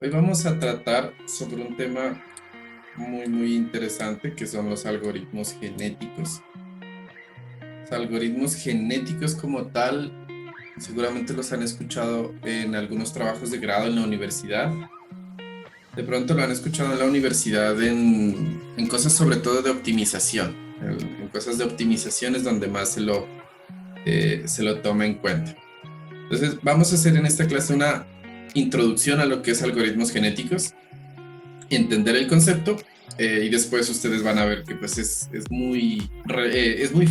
Hoy vamos a tratar sobre un tema muy interesante que son los algoritmos genéticos. Los algoritmos genéticos como tal, seguramente los han escuchado en algunos trabajos de grado en la universidad. De pronto lo han escuchado en la universidad en cosas sobre todo de optimización. En cosas de optimización es donde más se lo toma en cuenta. Entonces, vamos a hacer en esta clase una introducción a lo que es algoritmos genéticos, entender el concepto, y después ustedes van a ver que pues es muy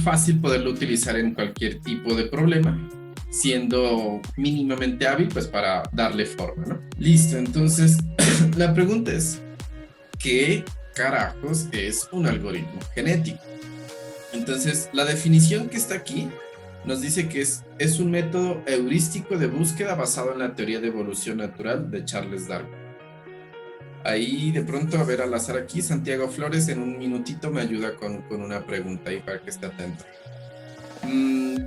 fácil poderlo utilizar en cualquier tipo de problema, siendo mínimamente hábil pues para darle forma, ¿no? Listo, entonces la pregunta es, ¿qué carajos es un algoritmo genético? Entonces, la definición que está aquí nos dice que es un método heurístico de búsqueda basado en la teoría de evolución natural de Charles Darwin. Ahí de pronto, a ver, al azar aquí, Santiago Flores en un minutito me ayuda con una pregunta ahí para que esté atento. Mm,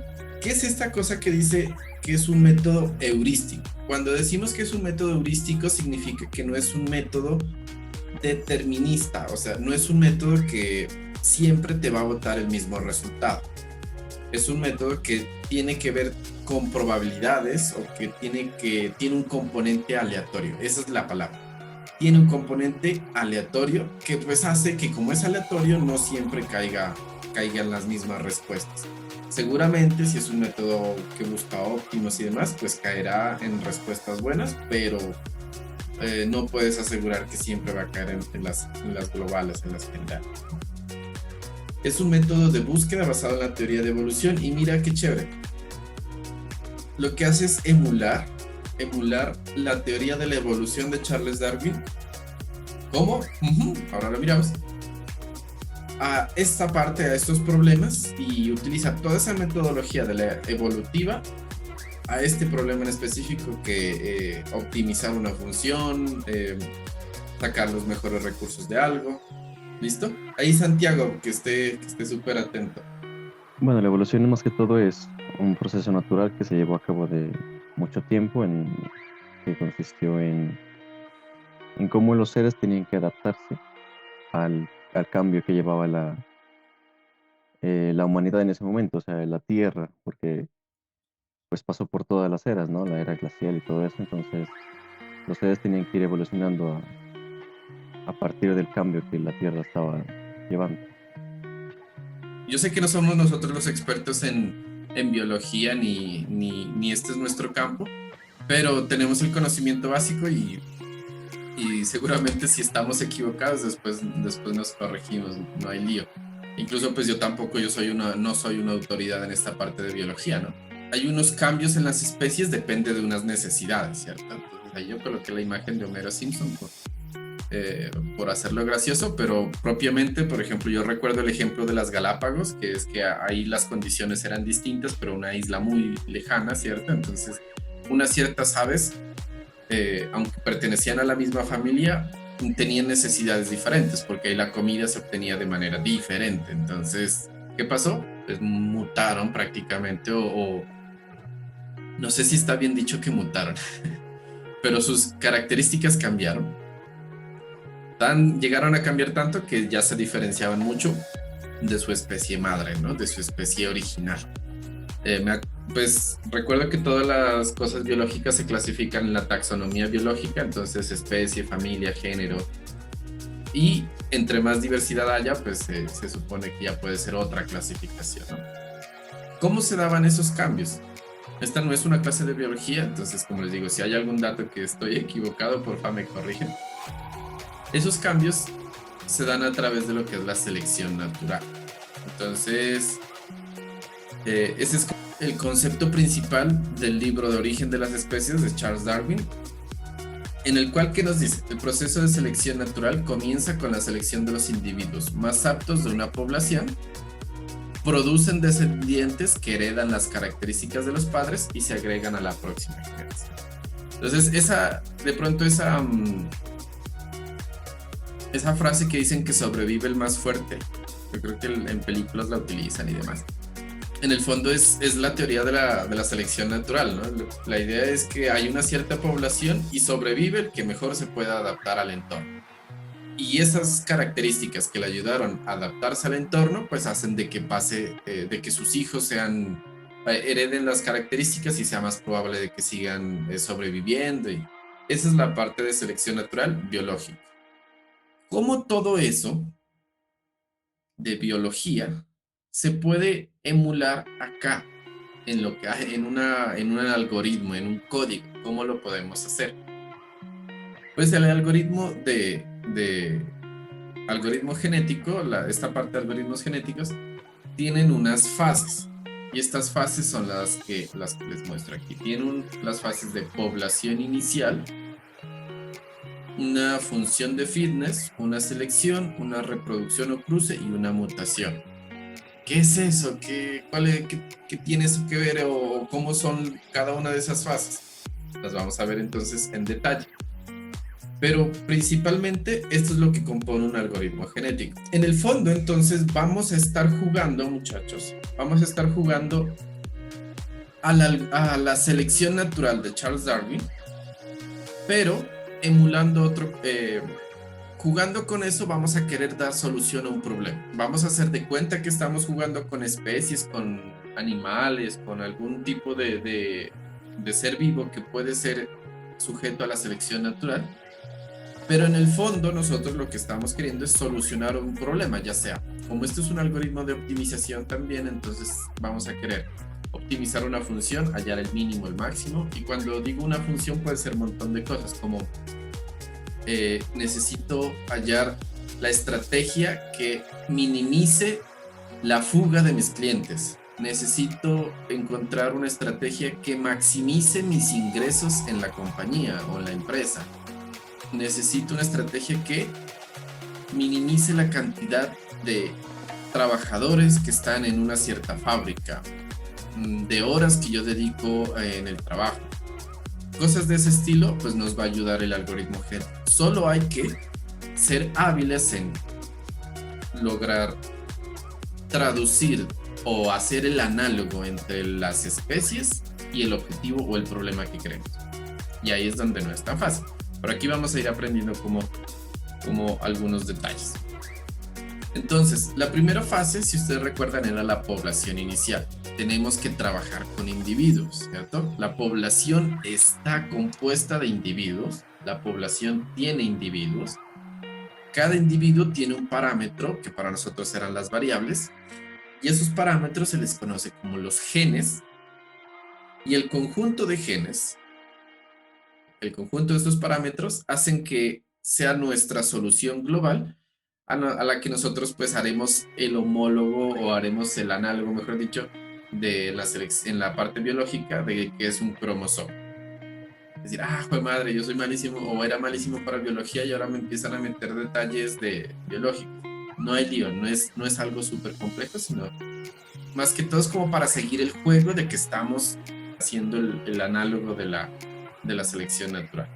¿Qué es esta cosa que dice que es un método heurístico? Cuando decimos que es un método heurístico significa que no es un método determinista, o sea, no es un método que siempre te va a botar el mismo resultado. Es un método que tiene que ver con probabilidades o que tiene un componente aleatorio. Esa es la palabra. Tiene un componente aleatorio que pues hace que como es aleatorio no siempre caigan las mismas respuestas. Seguramente si es un método que busca óptimos y demás, pues caerá en respuestas buenas, pero no puedes asegurar que siempre va a caer en las globales, en las generales. Es un método de búsqueda basado en la teoría de evolución y mira qué chévere. Lo que hace es emular la teoría de la evolución de Charles Darwin. ¿Cómo? Ahora lo miramos. A esta parte, a estos problemas y utiliza toda esa metodología de la evolutiva a este problema en específico que optimizar una función, sacar los mejores recursos de algo. ¿Listo? Ahí Santiago, que esté súper atento. Bueno, la evolución más que todo es un proceso natural que se llevó a cabo de mucho tiempo, que consistió en cómo los seres tenían que adaptarse al cambio que llevaba la humanidad en ese momento, o sea, la Tierra, porque pues pasó por todas las eras, ¿no? La era glacial y todo eso, entonces los seres tenían que ir evolucionando a partir del cambio que la Tierra estaba llevando. Yo sé que no somos nosotros los expertos en biología ni este es nuestro campo, pero tenemos el conocimiento básico y seguramente si estamos equivocados después nos corregimos, no hay lío. Incluso pues yo tampoco, no soy una autoridad en esta parte de biología, ¿no? Hay unos cambios en las especies, depende de unas necesidades, ¿cierto? Entonces ahí yo coloqué la imagen de Homero Simpson por hacerlo gracioso, pero propiamente, por ejemplo, yo recuerdo el ejemplo de las Galápagos, que es que ahí las condiciones eran distintas, pero una isla muy lejana, ¿cierto? Entonces, unas ciertas aves, aunque pertenecían a la misma familia, tenían necesidades diferentes, porque ahí la comida se obtenía de manera diferente. Entonces, ¿qué pasó? Pues mutaron prácticamente, o no sé si está bien dicho que mutaron, pero sus características cambiaron. Llegaron a cambiar tanto que ya se diferenciaban mucho de su especie madre, ¿no? De su especie original. Pues recuerdo que todas las cosas biológicas se clasifican en la taxonomía biológica, entonces especie, familia, género, y entre más diversidad haya, pues se supone que ya puede ser otra clasificación, ¿no? ¿Cómo se daban esos cambios? Esta no es una clase de biología, entonces como les digo, si hay algún dato que estoy equivocado, porfa me corrigen. Esos cambios se dan a través de lo que es la selección natural. Entonces, ese es el concepto principal del libro de Origen de las Especies de Charles Darwin, en el cual, ¿qué nos dice? El proceso de selección natural comienza con la selección de los individuos más aptos de una población, producen descendientes que heredan las características de los padres y se agregan a la próxima generación. Entonces, de pronto esa frase que dicen que sobrevive el más fuerte, yo creo que en películas la utilizan y demás. en el fondo es la teoría de la selección natural, ¿no? La idea es que hay una cierta población y sobrevive el que mejor se pueda adaptar al entorno. Y esas características que le ayudaron a adaptarse al entorno, pues hacen de que pase, de que sus hijos sean, hereden las características y sea más probable de que sigan sobreviviendo. Y esa es la parte de selección natural biológica. ¿Cómo todo eso de biología se puede emular acá en lo que en un algoritmo, en un código? ¿Cómo lo podemos hacer? Pues el algoritmo de algoritmo genético, esta parte de algoritmos genéticos, tienen unas fases. Y estas fases son las que les muestro aquí. Tienen las fases de población inicial, una función de fitness, una selección, una reproducción o cruce y una mutación. ¿Qué es eso? ¿Qué tiene eso que ver o cómo son cada una de esas fases? Las vamos a ver entonces en detalle. Pero principalmente esto es lo que compone un algoritmo genético. En el fondo, entonces, vamos a estar jugando, muchachos, vamos a estar jugando a la selección natural de Charles Darwin, pero emulando otro, jugando con eso vamos a querer dar solución a un problema. Vamos a hacer de cuenta que estamos jugando con especies, con animales, con algún tipo de ser vivo que puede ser sujeto a la selección natural. Pero en el fondo nosotros lo que estamos queriendo es solucionar un problema, ya sea, como esto es un algoritmo de optimización también, entonces vamos a querer optimizar una función, hallar el mínimo, el máximo, y cuando digo una función puede ser un montón de cosas, como necesito hallar la estrategia que minimice la fuga de mis clientes, necesito encontrar una estrategia que maximice mis ingresos en la compañía o en la empresa, necesito una estrategia que minimice la cantidad de trabajadores que están en una cierta fábrica, de horas que yo dedico en el trabajo. Cosas de ese estilo, pues nos va a ayudar el algoritmo GET. Solo hay que ser hábiles en lograr traducir o hacer el análogo entre las especies y el objetivo o el problema que queremos. Y ahí es donde no es tan fácil. Pero aquí vamos a ir aprendiendo como algunos detalles. Entonces, la primera fase, si ustedes recuerdan, era la población inicial. Tenemos que trabajar con individuos, ¿cierto? La población está compuesta de individuos. La población tiene individuos. Cada individuo tiene un parámetro, que para nosotros eran las variables, y esos parámetros se les conoce como los genes. Y el conjunto de genes, el conjunto de estos parámetros hacen que sea nuestra solución global a la que nosotros pues haremos el homólogo o haremos el análogo, mejor dicho, de en la parte biológica de que es un cromosoma. Es decir, joder madre, yo soy malísimo o era malísimo para biología y ahora me empiezan a meter detalles de biológico. No hay lío, no es algo súper complejo, sino más que todo es como para seguir el juego de que estamos haciendo el análogo de la selección natural.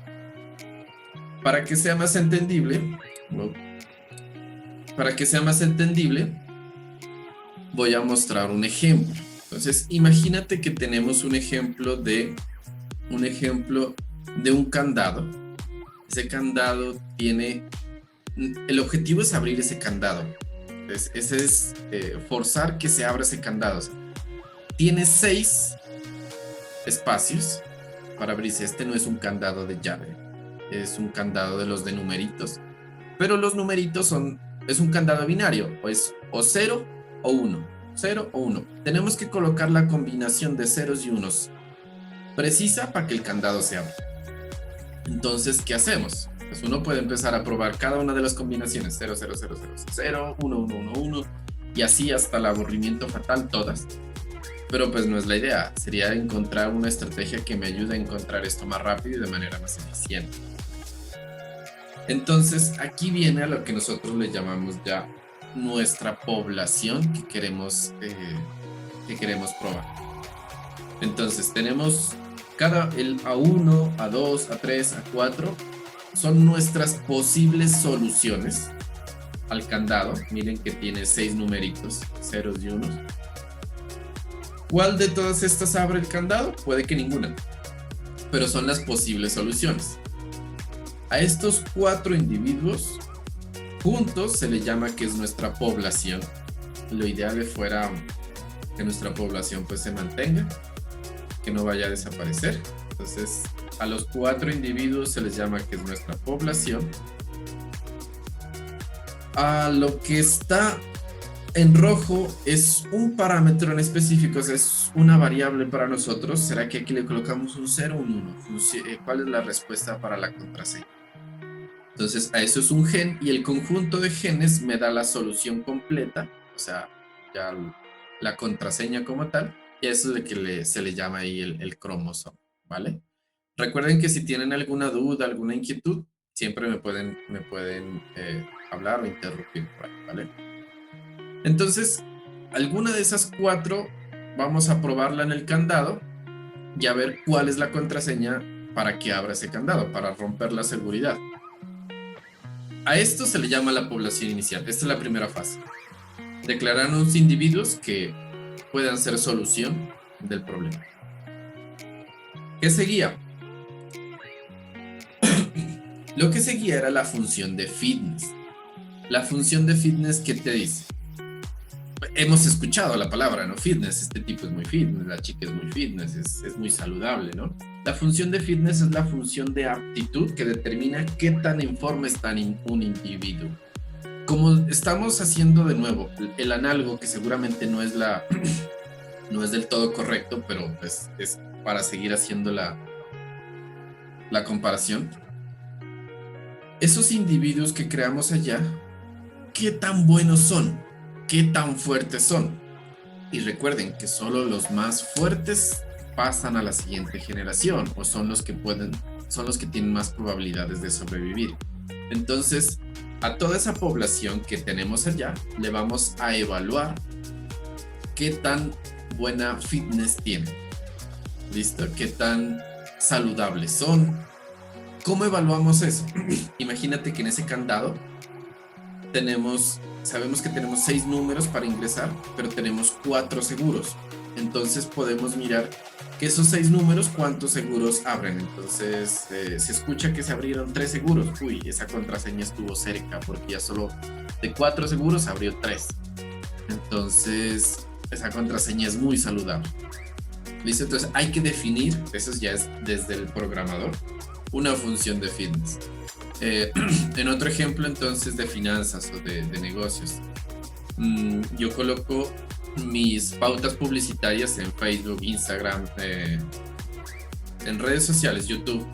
Para que sea más entendible, voy a mostrar un ejemplo. Entonces, imagínate que tenemos un ejemplo de un candado. Ese candado el objetivo es abrir ese candado. Entonces, ese es forzar que se abra ese candado. Tiene 6 espacios para abrirse. Este no es un candado de llave, es un candado de los de numeritos, pero los numeritos es un candado binario, o 0 o 1, 0 o 1. Tenemos que colocar la combinación de ceros y unos precisa para que el candado se abra. Entonces, ¿qué hacemos? Pues uno puede empezar a probar cada una de las combinaciones, 0, 0, 0, 0, 0, 1, 1, 1, 1, y así hasta el aburrimiento fatal, todas. Pero pues no es la idea, sería encontrar una estrategia que me ayude a encontrar esto más rápido y de manera más eficiente. Entonces aquí viene a lo que nosotros le llamamos ya nuestra población que queremos probar. Entonces tenemos el A1, A2, A3, A4 son nuestras posibles soluciones al candado. Miren que tiene 6 numeritos, ceros y unos. ¿Cuál de todas estas abre el candado? Puede que ninguna, pero son las posibles soluciones. A estos 4 individuos juntos se le llama que es nuestra población. Lo ideal fuera que nuestra población pues se mantenga, que no vaya a desaparecer. Entonces a los 4 individuos se les llama que es nuestra población. A lo que está en rojo es un parámetro en específico, o sea, es una variable para nosotros. ¿Será que aquí le colocamos un 0 o un 1? ¿Cuál es la respuesta para la contraseña? Entonces a eso es un gen, y el conjunto de genes me da la solución completa, o sea, ya la contraseña como tal, y a eso es lo que se le llama ahí el cromosoma, ¿vale? Recuerden que si tienen alguna duda, alguna inquietud, siempre me pueden hablar o interrumpir por ahí, ¿vale? Entonces, alguna de esas 4 vamos a probarla en el candado y a ver cuál es la contraseña para que abra ese candado, para romper la seguridad. A esto se le llama la población inicial. Esta es la primera fase. Declarar unos individuos que puedan ser solución del problema. ¿Qué seguía? Lo que seguía era la función de fitness. La función de fitness, ¿qué te dice? Hemos escuchado la palabra, ¿no? Fitness, este tipo es muy fitness, la chica es muy fitness, es muy saludable, ¿no? La función de fitness es la función de aptitud que determina qué tan en forma está un individuo. Como estamos haciendo de nuevo el análogo, que seguramente no es del todo correcto, pero pues es para seguir haciendo la comparación. Esos individuos que creamos allá, ¿qué tan buenos son? ¿Qué tan fuertes son? Y recuerden que solo los más fuertes pasan a la siguiente generación, o son los que tienen más probabilidades de sobrevivir. Entonces, a toda esa población que tenemos allá, le vamos a evaluar qué tan buena fitness tienen. ¿Listo? ¿Qué tan saludables son? ¿Cómo evaluamos eso? Imagínate que en ese candado sabemos que tenemos 6 números para ingresar, pero tenemos 4 seguros. Entonces podemos mirar que esos 6 números, ¿cuántos seguros abren? Entonces se escucha que se abrieron 3 seguros. Uy, esa contraseña estuvo cerca, porque ya solo de 4 seguros abrió 3. Entonces esa contraseña es muy saludable. ¿Listo? Entonces hay que definir, eso ya es desde el programador, una función de fitness. En otro ejemplo entonces de finanzas o de negocios, yo coloco mis pautas publicitarias en Facebook, Instagram, en redes sociales, YouTube.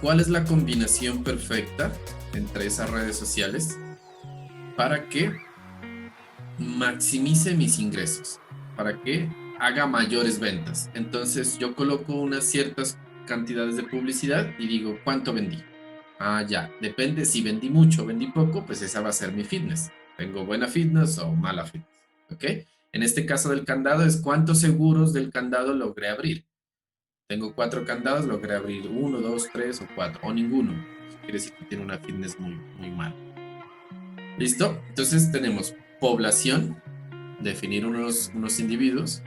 ¿Cuál es la combinación perfecta entre esas redes sociales para que maximice mis ingresos, para que haga mayores ventas? Entonces yo coloco unas ciertas cantidades de publicidad y digo, ¿cuánto vendí? Ah, ya, depende si vendí mucho o vendí poco, pues esa va a ser mi fitness. ¿Tengo buena fitness o mala fitness? ¿Ok? En este caso del candado es cuántos seguros del candado logré abrir. Tengo 4 candados, logré abrir 1, 2, 3 o 4, o ninguno. Eso quiere decir que tiene una fitness muy, muy mala. ¿Listo? Entonces tenemos población, definir unos individuos.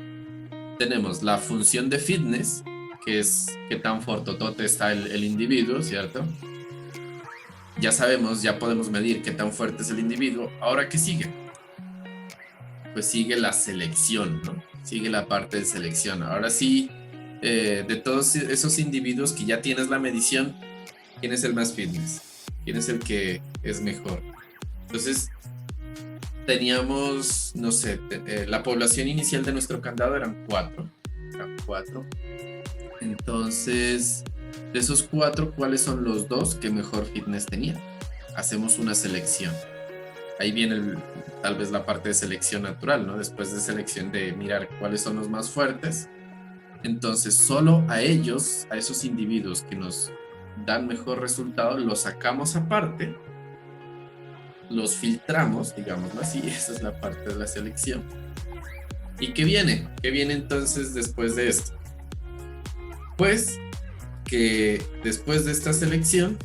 Tenemos la función de fitness, que es qué tan fortotote está el individuo, ¿cierto? Ya sabemos, ya podemos medir qué tan fuerte es el individuo. Ahora, ¿qué sigue? Pues sigue la selección, ¿no? Sigue la parte de selección. Ahora sí, de todos esos individuos que ya tienes la medición, ¿quién es el más fitness? ¿Quién es el que es mejor? Entonces, teníamos, no sé, la población inicial de nuestro candado eran 4. Entonces, de esos 4, ¿cuáles son los 2 que mejor fitness tenían? Hacemos una selección. Ahí viene tal vez la parte de selección natural, ¿no? Después de selección de mirar cuáles son los más fuertes. Entonces, solo a ellos, a esos individuos que nos dan mejor resultado, los sacamos aparte, los filtramos, digámoslo así. Esa es la parte de la selección. ¿Y qué viene? ¿Qué viene entonces después de esto? Pues que después de esta selección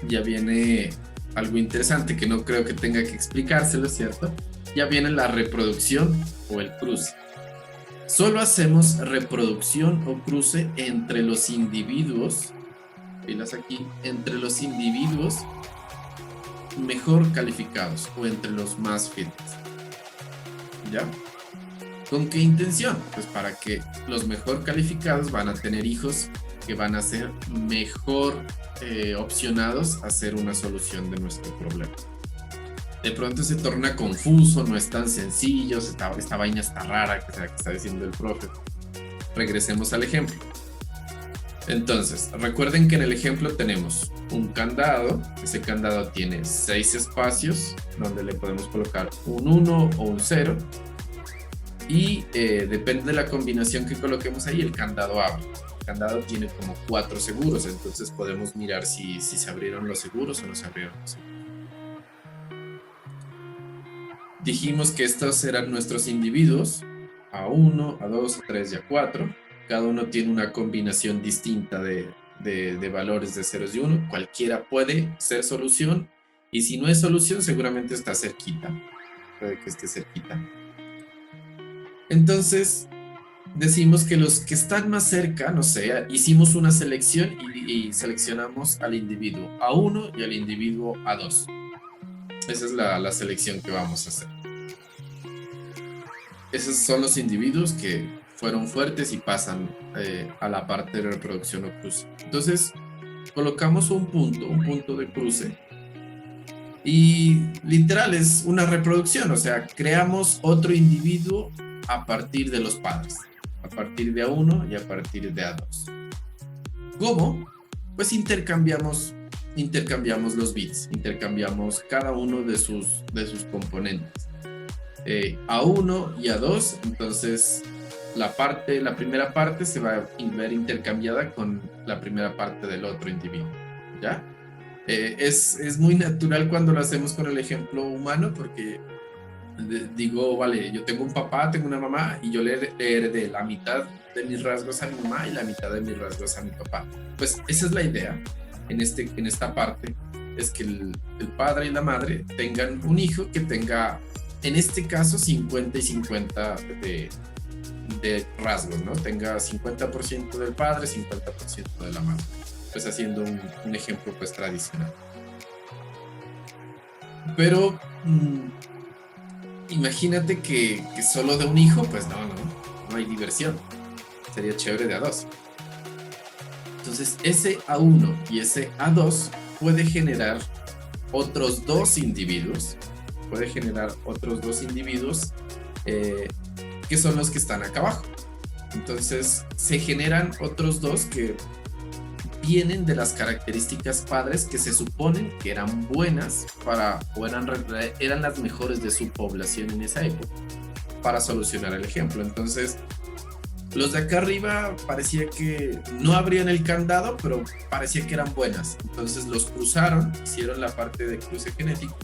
ya viene algo interesante que no creo que tenga que explicárselo, ¿cierto? Ya viene la reproducción o el cruce. Solo hacemos reproducción o cruce entre los individuos, pilas aquí, entre los individuos mejor calificados o entre los más fieles. ¿Ya? ¿Con qué intención? Pues para que los mejor calificados van a tener hijos que van a ser mejor opcionados a hacer una solución de nuestro problema. De pronto se torna confuso, no es tan sencillo, esta vaina está rara que está diciendo el profe. Regresemos al ejemplo. Entonces, recuerden que en el ejemplo tenemos un candado. Ese candado tiene 6 espacios donde le podemos colocar un 1 o un 0. Y depende de la combinación que coloquemos ahí, el candado abre. El candado tiene como 4 seguros, entonces podemos mirar si se abrieron los seguros o no se abrieron los seguros. Dijimos que estos eran nuestros individuos, A1, A2, A3 y A4. Cada uno tiene una combinación distinta de valores de ceros y 1. Cualquiera puede ser solución, y si no es solución, seguramente está cerquita. Puede que esté cerquita. Entonces, decimos que los que están más cerca, no sé, hicimos una selección y seleccionamos al individuo A1 y al individuo A2. Esa es la selección que vamos a hacer. Esos son los individuos que fueron fuertes y pasan a la parte de reproducción o cruce. Entonces, colocamos un punto de cruce, y literal es una reproducción, o sea, creamos otro individuo a partir de los padres, a partir de A1 y a partir de A2. ¿Cómo? Pues intercambiamos los bits, intercambiamos cada uno de sus componentes. A1 y A2, entonces la primera parte se va a ver intercambiada con la primera parte del otro individuo, ¿ya? Es muy natural cuando lo hacemos con el ejemplo humano, porque digo, vale, yo tengo un papá, tengo una mamá, y yo le heredé la mitad de mis rasgos a mi mamá y la mitad de mis rasgos a mi papá. Pues esa es la idea en esta parte, es que el padre y la madre tengan un hijo que tenga, en este caso, 50 y 50 de rasgos, ¿no? Tenga 50% del padre, 50% de la madre. Pues haciendo un ejemplo pues tradicional. Pero imagínate que solo de un hijo, pues no hay diversión. Sería chévere de A2. Entonces ese A1 y ese A2 puede generar otros dos individuos. Que son los que están acá abajo. Entonces se generan otros dos que vienen de las características padres que se suponen que eran buenas eran las mejores de su población en esa época para solucionar el ejemplo. Entonces los de acá arriba parecía que no abrían el candado, pero parecía que eran buenas. Entonces los cruzaron, hicieron la parte de cruce genético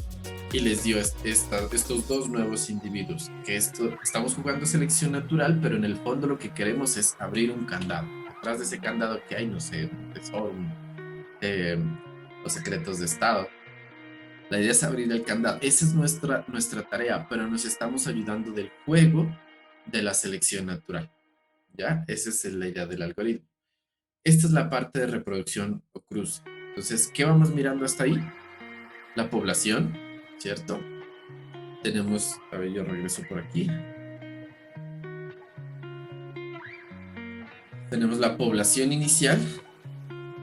y les dio estos dos nuevos individuos. Estamos jugando selección natural, pero en el fondo lo que queremos es abrir un candado. Atrás de ese candado que hay, no sé, un tesoro, los secretos de Estado. La idea es abrir el candado. Esa es nuestra tarea, pero nos estamos ayudando del juego de la selección natural. ¿Ya? Esa es la idea del algoritmo. Esta es la parte de reproducción o cruce. Entonces, ¿qué vamos mirando hasta ahí? La población, ¿cierto? Tenemos, a ver, yo regreso por aquí. Tenemos la población inicial.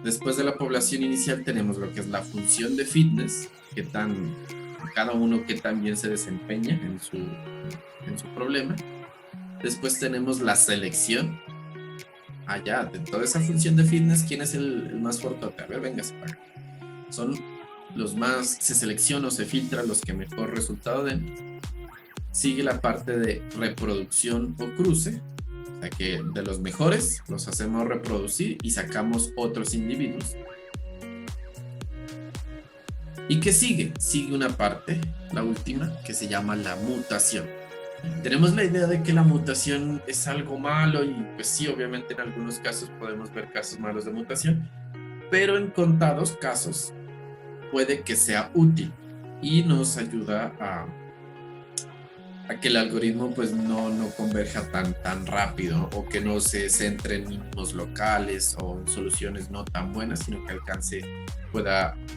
Después de la población inicial tenemos lo que es la función de fitness, cada uno que tan bien se desempeña en su problema. Después tenemos la selección. Allá, de toda esa función de fitness, ¿quién es el más fortote? A ver, véngase para acá. Son los más, se selecciona o se filtra los que mejor resultado den. Sigue la parte de reproducción o cruce. O sea que de los mejores los hacemos reproducir y sacamos otros individuos. ¿Y qué sigue? Sigue una parte, la última, que se llama la mutación. Tenemos la idea de que la mutación es algo malo, y pues sí, obviamente en algunos casos podemos ver casos malos de mutación, pero en contados casos puede que sea útil y nos ayuda a que el algoritmo pues no converja tan rápido, o que no se centre en mínimos locales o en soluciones no tan buenas, sino que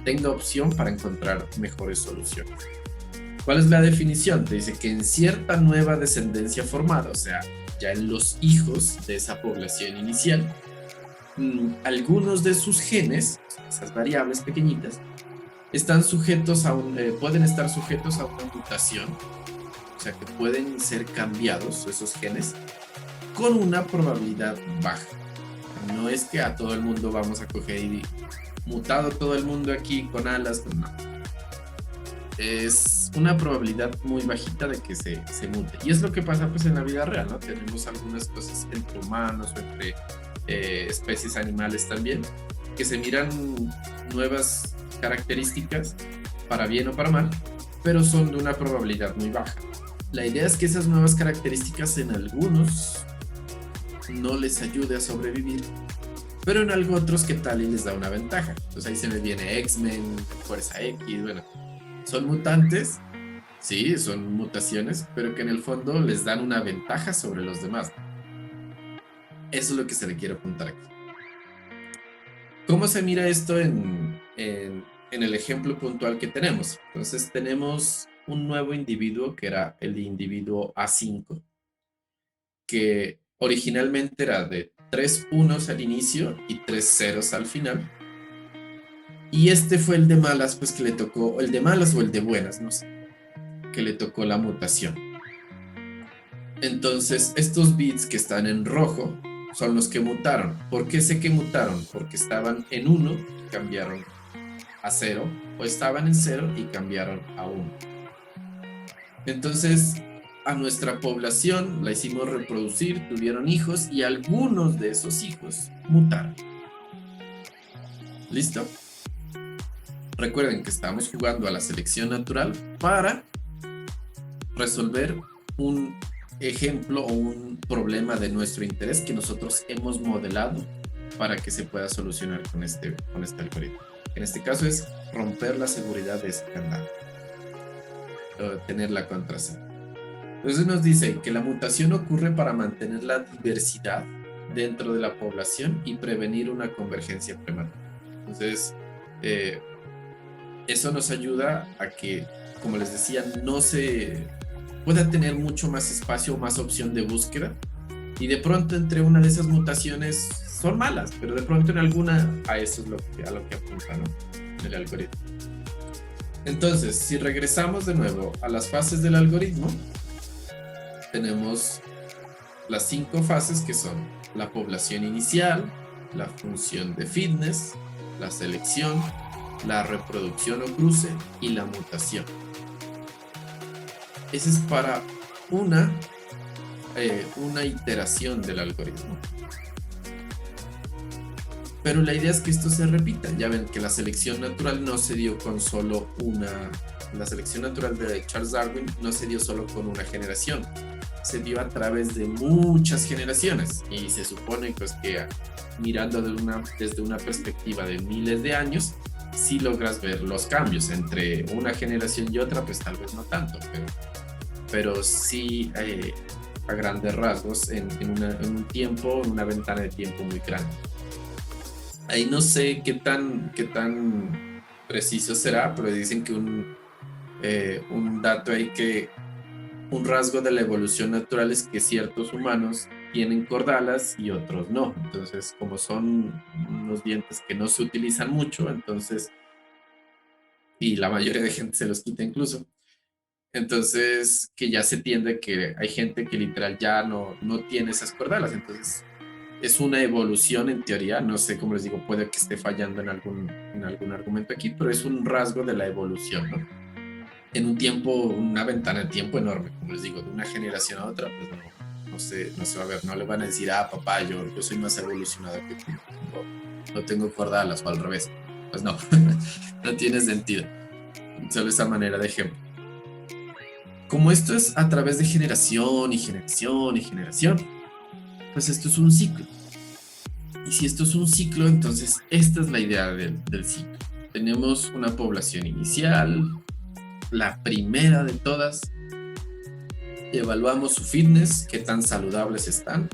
tenga opción para encontrar mejores soluciones. ¿Cuál es la definición? Te dice que en cierta nueva descendencia formada, o sea, ya en los hijos de esa población inicial, algunos de sus genes, esas variables pequeñitas, pueden estar sujetos a una mutación, o sea que pueden ser cambiados esos genes con una probabilidad baja. No es que a todo el mundo vamos a coger y mutado todo el mundo aquí con alas, no. Es una probabilidad muy bajita de que se mute. Y es lo que pasa pues en la vida real, ¿no? Tenemos algunas cosas entre humanos o entre especies animales también, que se miran nuevas características, para bien o para mal, pero son de una probabilidad muy baja. La idea es que esas nuevas características en algunos no les ayude a sobrevivir, pero en algo otros que tal y les da una ventaja. Entonces ahí se me viene X-Men, Fuerza X, bueno, son mutantes, sí, son mutaciones, pero que en el fondo les dan una ventaja sobre los demás. Eso es lo que se le quiere apuntar aquí. ¿Cómo se mira esto en el ejemplo puntual que tenemos? Entonces tenemos un nuevo individuo que era el individuo A5, que originalmente era de 3 unos al inicio y 3 ceros al final. Y este fue el de malas, pues que le tocó, el de malas o el de buenas, no sé, que le tocó la mutación. Entonces, estos bits que están en rojo son los que mutaron. ¿Por qué sé que mutaron? Porque estaban en 1 y cambiaron a 0, o estaban en 0 y cambiaron a 1. Entonces, a nuestra población la hicimos reproducir, tuvieron hijos y algunos de esos hijos mutaron. ¿Listo? Recuerden que estamos jugando a la selección natural para resolver un ejemplo o un problema de nuestro interés que nosotros hemos modelado para que se pueda solucionar con este algoritmo. En este caso es romper la seguridad de ese candado, tener la contraseña. Entonces nos dice que la mutación ocurre para mantener la diversidad dentro de la población y prevenir una convergencia prematura. Entonces, eso nos ayuda a que, como les decía, no se pueda tener mucho más espacio o más opción de búsqueda, y de pronto entre una de esas mutaciones son malas, pero de pronto en alguna a eso es a lo que apunta, ¿no? El algoritmo. Entonces, si regresamos de nuevo a las fases del algoritmo, tenemos las 5 fases que son la población inicial, la función de fitness, la selección, la reproducción o cruce y la mutación. Esa es para una iteración del algoritmo. Pero la idea es que esto se repita. Ya ven que la selección natural no se dio con solo la selección natural de Charles Darwin no se dio solo con una generación, se dio a través de muchas generaciones, y se supone pues que mirando desde una perspectiva de miles de años, sí logras ver los cambios entre una generación y otra, pues tal vez no tanto, pero sí a grandes rasgos en un tiempo, en una ventana de tiempo muy grande. Ahí no sé qué tan preciso será, pero dicen que un dato ahí, que un rasgo de la evolución natural es que ciertos humanos tienen cordalas y otros no. Entonces, como son unos dientes que no se utilizan mucho, entonces, y la mayoría de gente se los quita incluso, entonces que ya se tiende que hay gente que literal ya no tiene esas cordalas. Entonces es una evolución en teoría, no sé cómo les digo, puede que esté fallando en algún argumento aquí, pero es un rasgo de la evolución, ¿no? En un tiempo, una ventana de tiempo enorme, como les digo, de una generación a otra, pues no se va a ver, no le van a decir, papá, yo soy más evolucionado que tú, no tengo cordalas, o al revés. Pues no, no tiene sentido, solo esa manera de ejemplo. Como esto es a través de generación y generación y generación, pues esto es un ciclo. Y si esto es un ciclo, entonces esta es la idea del ciclo. Tenemos una población inicial, la primera de todas, evaluamos su fitness, qué tan saludables están,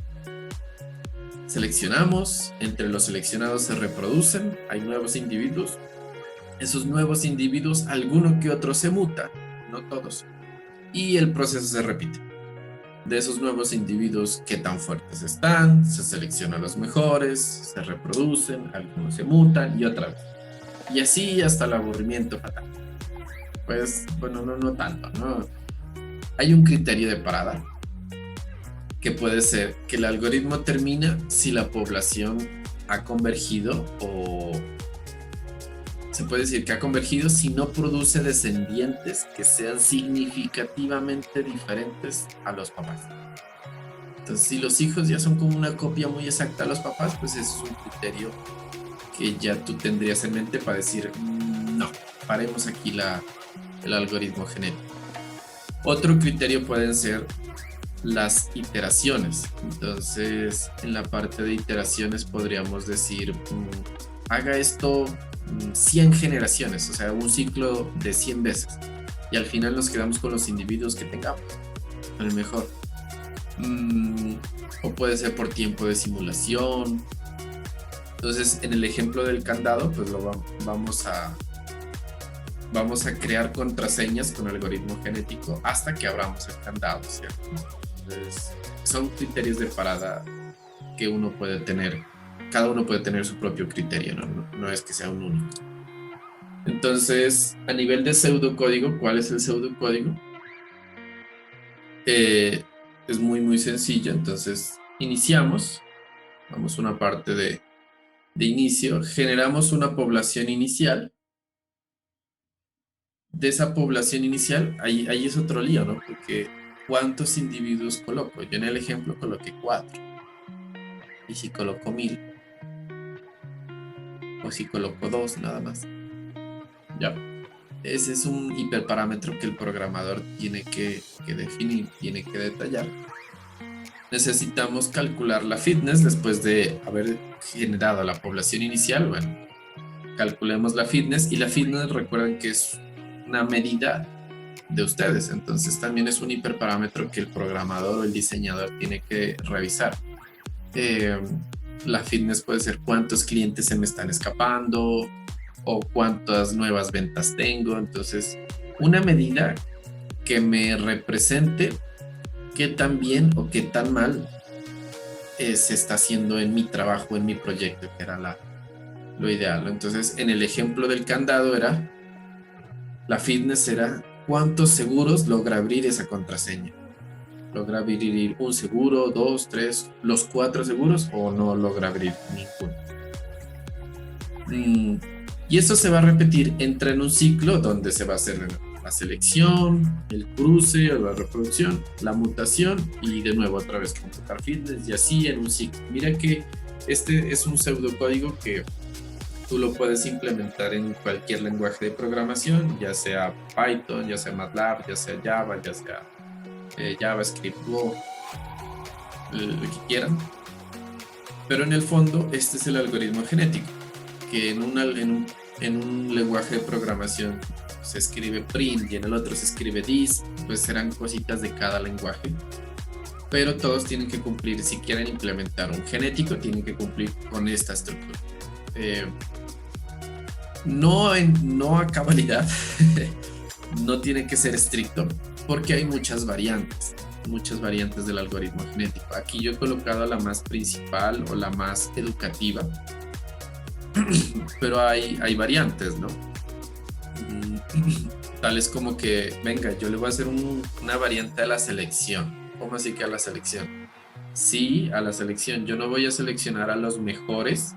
seleccionamos, entre los seleccionados se reproducen, hay nuevos individuos, esos nuevos individuos, alguno que otro se muta, no todos, y el proceso se repite. De esos nuevos individuos, qué tan fuertes están, se seleccionan los mejores, se reproducen, algunos se mutan y otra vez. Y así hasta el aburrimiento fatal. Pues, bueno, no tanto, ¿no? Hay un criterio de parada que puede ser que el algoritmo termina si la población ha convergido, o se puede decir que ha convergido si no produce descendientes que sean significativamente diferentes a los papás. Entonces, si los hijos ya son como una copia muy exacta a los papás, pues ese es un criterio que ya tú tendrías en mente para decir, no, paremos aquí el algoritmo genético. Otro criterio pueden ser las iteraciones. Entonces, en la parte de iteraciones podríamos decir, haga esto 100 generaciones, o sea, un ciclo de 100 veces. Y al final nos quedamos con los individuos que tengamos, a lo mejor. O puede ser por tiempo de simulación. Entonces, en el ejemplo del candado, pues vamos a crear contraseñas con algoritmo genético hasta que abramos el candado, ¿cierto? Entonces, son criterios de parada que uno puede tener. Cada uno puede tener su propio criterio, no es que sea un único. Entonces, a nivel de pseudocódigo, ¿cuál es el pseudocódigo? Es muy sencillo. Entonces, iniciamos, vamos a una parte de inicio, generamos una población inicial. De esa población inicial, ahí es otro lío, ¿no? Porque ¿cuántos individuos coloco? Yo en el ejemplo coloqué 4. ¿Y si coloco 1000? ¿O si coloco 2 nada más? Ya. Ese es un hiperparámetro que el programador tiene que definir, tiene que detallar. Necesitamos calcular la fitness después de haber generado la población inicial. Bueno, calculemos la fitness, y la fitness, recuerden que es una medida de ustedes, entonces también es un hiperparámetro que el programador o el diseñador tiene que revisar. La fitness puede ser cuántos clientes se me están escapando o cuántas nuevas ventas tengo. Entonces, una medida que me represente qué tan bien o qué tan mal se está haciendo en mi trabajo, en mi proyecto, que era lo ideal. Entonces, en el ejemplo del candado la fitness era cuántos seguros logra abrir esa contraseña. ¿Logra abrir un seguro, 2, 3, los 4 seguros, o no logra abrir ninguno? Y eso se va a repetir, entra en un ciclo donde se va a hacer la selección, el cruce o la reproducción, la mutación y de nuevo otra vez computar fitness, y así en un ciclo. Mira que este es un pseudocódigo que tú lo puedes implementar en cualquier lenguaje de programación, ya sea Python, ya sea MATLAB, ya sea Java, ya sea JavaScript, Go, lo que quieran. Pero en el fondo, este es el algoritmo genético, que en un lenguaje de programación se escribe print y en el otro se escribe this, pues serán cositas de cada lenguaje. Pero todos tienen que cumplir, si quieren implementar un genético, tienen que cumplir con esta estructura. No a cabalidad, no tiene que ser estricto, porque hay muchas variantes del algoritmo genético. Aquí yo he colocado la más principal o la más educativa, pero hay variantes, ¿no? Tales como que, venga, yo le voy a hacer una variante a la selección. ¿Cómo así que a la selección? Sí, a la selección. Yo no voy a seleccionar a los mejores,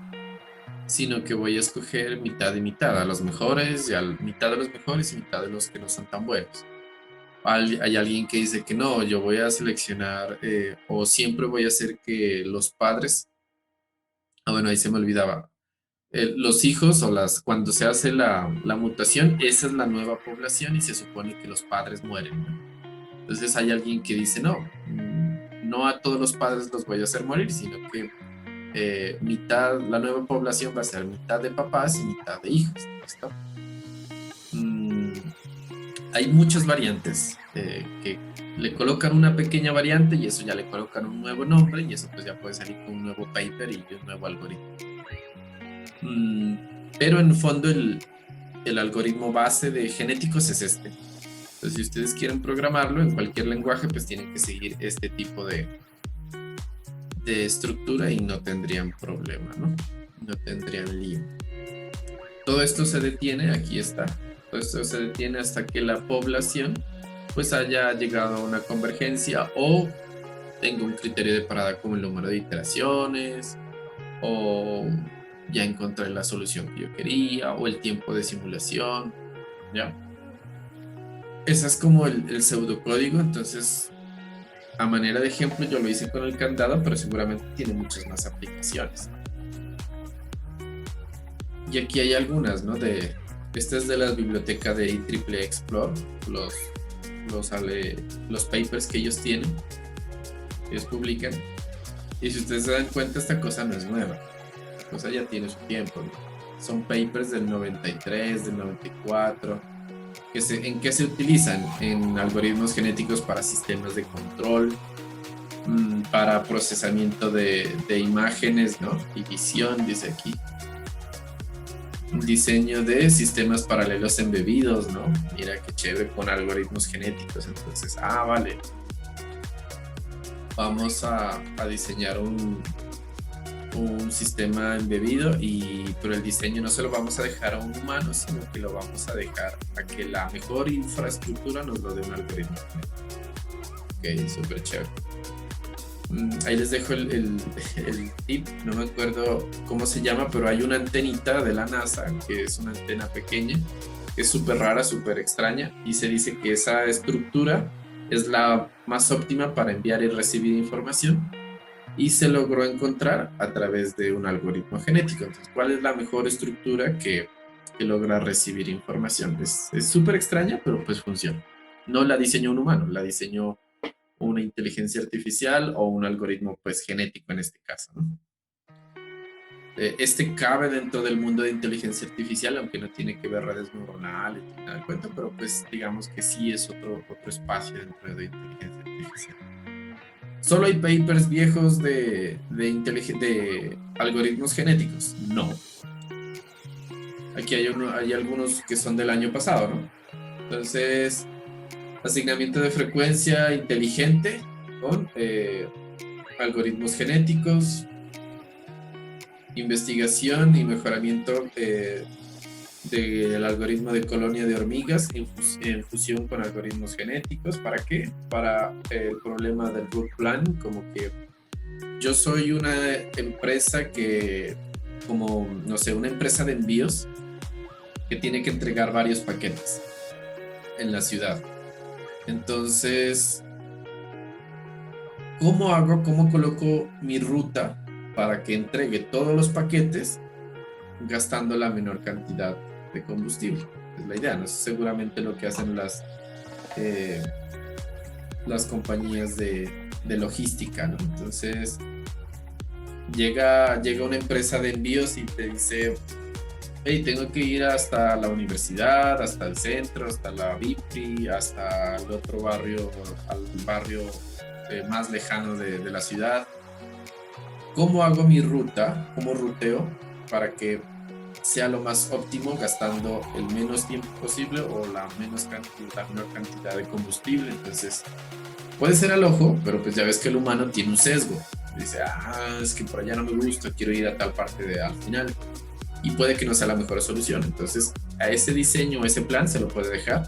sino que voy a escoger mitad y mitad, a los mejores, y a mitad de los mejores y mitad de los que no son tan buenos. Hay alguien que dice que no, yo voy a seleccionar o siempre voy a hacer que los padres, bueno, ahí se me olvidaba, los hijos cuando se hace la mutación, esa es la nueva población y se supone que los padres mueren, ¿no? Entonces hay alguien que dice no a todos los padres los voy a hacer morir, sino que la nueva población va a ser mitad de papás y mitad de hijos. ¿Listo? Hay muchas variantes que Le colocan una pequeña variante y eso ya le colocan un nuevo nombre y eso pues ya puede salir con un nuevo paper y un nuevo algoritmo. Mm, pero en el fondo el algoritmo base de genéticos es este. Entonces, si ustedes quieren programarlo en cualquier lenguaje, pues tienen que seguir este tipo de estructura y no tendrían problema, ¿no? No tendrían lío. Todo esto se detiene, aquí está. Todo esto se detiene hasta que la población pues haya llegado a una convergencia o tenga un criterio de parada como el número de iteraciones o ya encontré la solución que yo quería o el tiempo de simulación, ¿ya? Ese es como el pseudocódigo, entonces a manera de ejemplo yo lo hice con el candado, pero seguramente tiene muchas más aplicaciones. Y aquí hay algunas, ¿no? Esta es de la biblioteca de IEEE Explore, los, los papers que ellos tienen, que ellos publican. Y si ustedes se dan cuenta, esta cosa no es nueva. Esta cosa ya tiene su tiempo, ¿no? Son papers del 93, del 94. ¿En qué se utilizan? En algoritmos genéticos para sistemas de control, para procesamiento de imágenes, ¿no? Y visión, dice aquí. Diseño de sistemas paralelos embebidos, ¿no? Mira qué chévere con algoritmos genéticos. Entonces, vale. Vamos a diseñar un sistema embebido, pero el diseño no se lo vamos a dejar a un humano, sino que lo vamos a dejar a que la mejor infraestructura nos lo dé un algoritmo. Ok, súper chévere. Ahí les dejo el tip, no me acuerdo cómo se llama, pero hay una antenita de la NASA, que es una antena pequeña, que es súper rara, súper extraña, y se dice que esa estructura es la más óptima para enviar y recibir información, y se logró encontrar a través de un algoritmo genético. Entonces, ¿cuál es la mejor estructura que logra recibir información? Es súper extraña, pero pues funciona. No la diseñó un humano, la diseñó una inteligencia artificial o un algoritmo pues genético en este caso, ¿no? Este cabe dentro del mundo de inteligencia artificial, aunque no tiene que ver redes neuronales ni nada de cuento, pero pues digamos que sí es otro espacio dentro de inteligencia artificial. ¿Solo hay papers viejos de algoritmos genéticos? No. Aquí hay algunos que son del año pasado, ¿no? Entonces, asignamiento de frecuencia inteligente con algoritmos genéticos, investigación y mejoramiento del algoritmo de colonia de hormigas en fusión con algoritmos genéticos. ¿Para qué? Para el problema del root plan, como que yo soy una empresa como, no sé, una empresa de envíos que tiene que entregar varios paquetes en la ciudad. Entonces, ¿cómo coloco mi ruta para que entregue todos los paquetes gastando la menor cantidad de combustible? Es la idea, ¿no? Es seguramente lo que hacen las compañías de logística, ¿no? Entonces, llega una empresa de envíos y te dice, hey, tengo que ir hasta la universidad, hasta el centro, hasta la VIPRI, hasta el otro barrio, al barrio más lejano de la ciudad. ¿Cómo hago mi ruta? ¿Cómo ruteo para que sea lo más óptimo gastando el menos tiempo posible o la menor cantidad de combustible? Entonces, puede ser al ojo, pero pues ya ves que el humano tiene un sesgo. Dice, es que por allá no me gusta, quiero ir a tal parte al final. Y puede que no sea la mejor solución. Entonces, a ese diseño, ese plan se lo puede dejar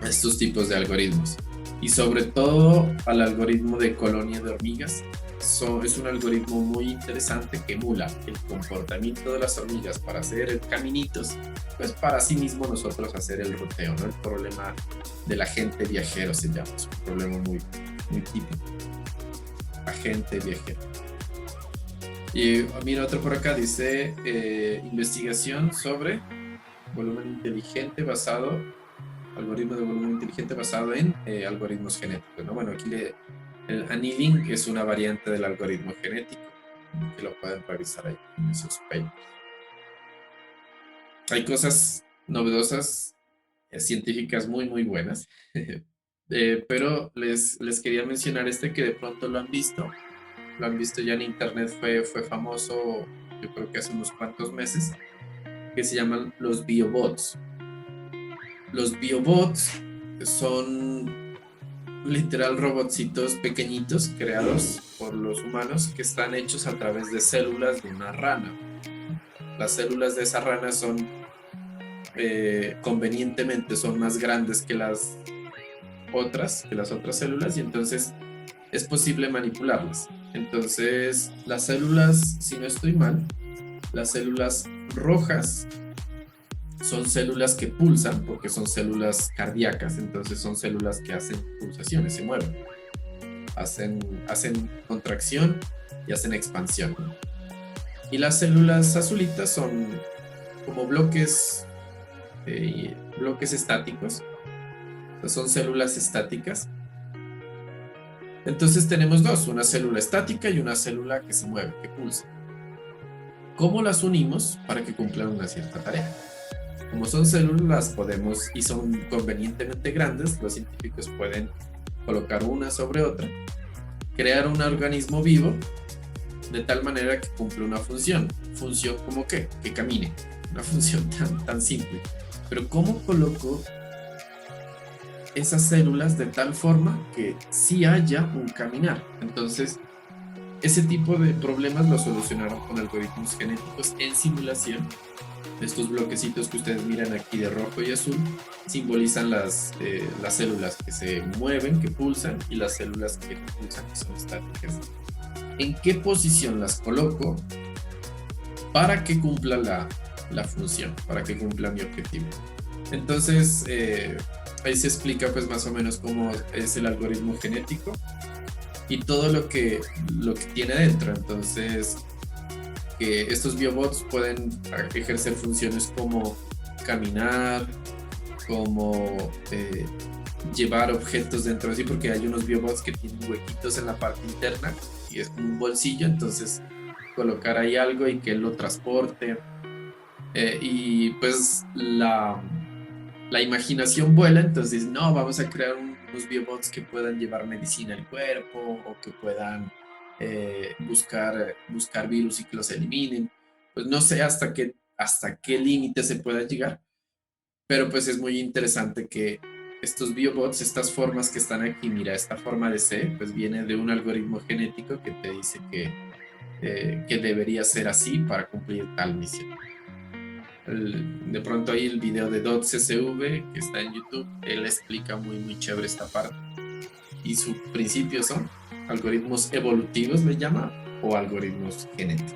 a estos tipos de algoritmos. Y sobre todo al algoritmo de colonia de hormigas. Es un algoritmo muy interesante que emula el comportamiento de las hormigas para hacer caminitos, pues para sí mismo nosotros hacer el ruteo, ¿no? El problema del agente viajero se llama, es un problema muy, muy típico. Agente viajero. Y mira otro por acá, dice investigación sobre volumen inteligente algoritmo de volumen inteligente basado en algoritmos genéticos, ¿no? Bueno, aquí el annealing es una variante del algoritmo genético, que lo pueden revisar ahí en esos papers. Hay cosas novedosas, científicas muy, muy buenas. Pero les quería mencionar este que de pronto lo han visto ya en internet, fue famoso, yo creo que hace unos cuantos meses, que se llaman los biobots. Los biobots son literal robotcitos pequeñitos creados por los humanos que están hechos a través de células de una rana. Las células de esa rana son convenientemente son más grandes que las otras células y entonces es posible manipularlas. Entonces las células, si no estoy mal, las células rojas son células que pulsan porque son células cardíacas, entonces son células que hacen pulsaciones, se mueven, hacen contracción y hacen expansión. Y las células azulitas son como bloques estáticos, son células estáticas. Entonces tenemos dos, una célula estática y una célula que se mueve, que pulsa. ¿Cómo las unimos para que cumplan una cierta tarea? Como son células podemos y son convenientemente grandes, los científicos pueden colocar una sobre otra, crear un organismo vivo de tal manera que cumple una función. ¿Función como qué? Que camine. Una función tan simple. Pero ¿cómo coloco esas células de tal forma que sí haya un caminar? Entonces, ese tipo de problemas lo solucionaron con algoritmos genéticos en simulación. Estos bloquecitos que ustedes miran aquí de rojo y azul simbolizan las células que se mueven, que pulsan, y las células que no pulsan, que son estáticas. ¿En qué posición las coloco para que cumpla la función, para que cumpla mi objetivo? Entonces, ahí se explica pues más o menos cómo es el algoritmo genético y todo lo que tiene dentro. Entonces, que estos biobots pueden ejercer funciones como caminar, como llevar objetos dentro de sí, porque hay unos biobots que tienen huequitos en la parte interna y es como un bolsillo, entonces colocar ahí algo y que él lo transporte. Y pues la imaginación vuela, entonces no, vamos a crear unos biobots que puedan llevar medicina al cuerpo o que puedan buscar virus y que los eliminen. Pues no sé hasta qué límite se pueda llegar, pero pues es muy interesante que estos biobots, estas formas que están aquí, mira, esta forma de C, pues viene de un algoritmo genético que te dice que debería ser así para cumplir tal misión. De pronto ahí el video de DotCSV que está en YouTube, él explica muy chévere esta parte. Y sus principios son algoritmos evolutivos, le llama, o algoritmos genéticos.